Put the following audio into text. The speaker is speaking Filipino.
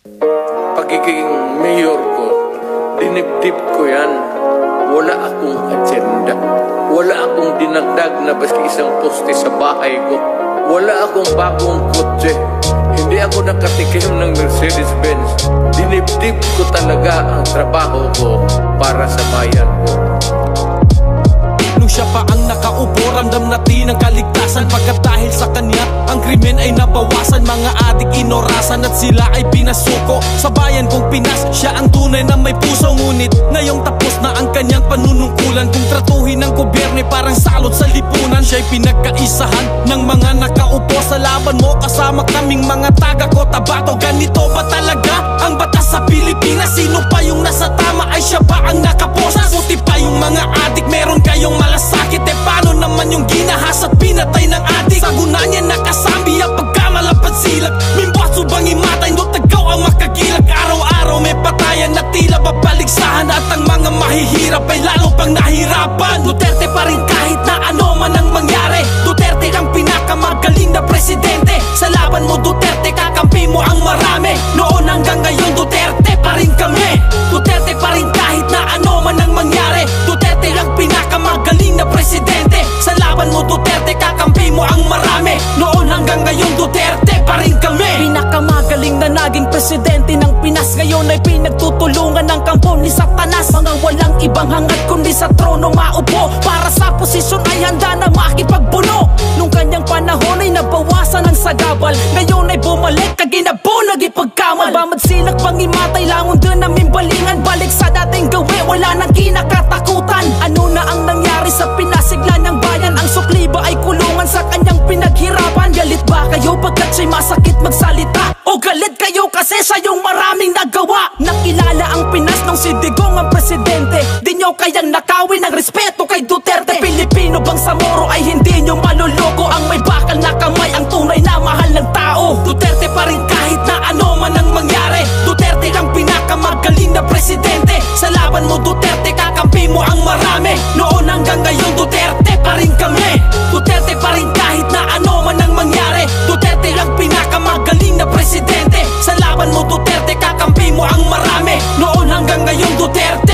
Pagiging mayor ko, dinibdib ko yan. Wala akong agenda. Wala akong dinagdag na baski isang poste sa bahay ko. Wala akong bagong kotse. Hindi ako nakatikim ng Mercedes-Benz. Dinibdib ko talaga ang trabaho ko para sa bayan ko. Nung siya pa ang nakaupo, ramdam natin ang kaligtasan. Pagkat dahil sa kanya, ang krimen ay nabawasan. Mga adik inorasan at sila ay pinasuko. Sa bayan kong Pinas, siya ang tunay na may puso. Ngunit ngayong tapos na ang kanyang panunungkulan. Kung tratuhin ng gobyerno parang salot sa lipunan. Siya'y pinagkaisahan ng mga nakaupo sa laban mo. Kasama kaming mga taga Cotabato. Ganito ba talaga ang batas sa Pilipinas? Sino pa yung nasa tama ay siya ba ang nakaposas? Puti pa yung mga adik, meron kayong malasakit. Eh paano naman yung ginahas at pinatay ng adik? Sa guna niya nakasambi ang pagkamalapad silak. Mimbaso bang imatay, no tagaw ang makagilag. Araw-araw may patayan na tila babaligsahan. At ang mga mahihirap ay lalo pang nahirapan. Duterte pa rin kahit na ano man ang mangyari. Duterte ang pinakamagaling na presidente. Sa laban mo Duterte, kakampi mo ang marami. Noon hanggang ngayon Duterte pa rin kami. Duterte pa rin kahit na ano man ang mangyari. Duterte ang pinakamagaling na presidente. Sa laban mo Duterte, kakampi mo ang marami. Noon hanggang ngayon Duterte pa rin kami. Pinakamagaling na naging presidente ng Pinas. Ngayon ay pinagtutulungan ng kampo ni Satanas. Mga walang ibang hangad kundi sa trono maupo. Para sa posisyon ay handa na makipagbuno. Nung kanyang panahon ay nabawasan ang sagabal. Ngayon ay bumalik kaginabo nagipagkamal. Bamad silak pang imatay langon dun namin balingan. Balik sa dating gawi, wala nang kinakatakutan. Ano na ang nangyari sa pinasigla ng bayan? Ang sukli ba ay kulungan sa kanyang pinaghirapan? Galit ba kayo pagkat siya'y masakit magsalita? O galit kayo kasi sa yung maraming nagawa? Nakilala ang Pinas nung si Digong ang presidente. Di nyo kayang nakawin ang respeto kay Duterte. Pilipino bang sa Moro ay hindi nyo maluloko? Ang may bakal na kamay ang tunay na mahal ng tao. Duterte pa rin kahit na ano man ang mangyari. Duterte ang pinakamagaling na presidente. Sa laban mo Duterte, kakampi mo ang marami. Noon hanggang ngayon Duterte pa rin kami. Duterte pa rin kahit na ano man ang mangyari. Duterte ang pinakamagaling na presidente. Sa laban mo Duterte, kakampi mo ang marami. Noon hanggang ngayon Duterte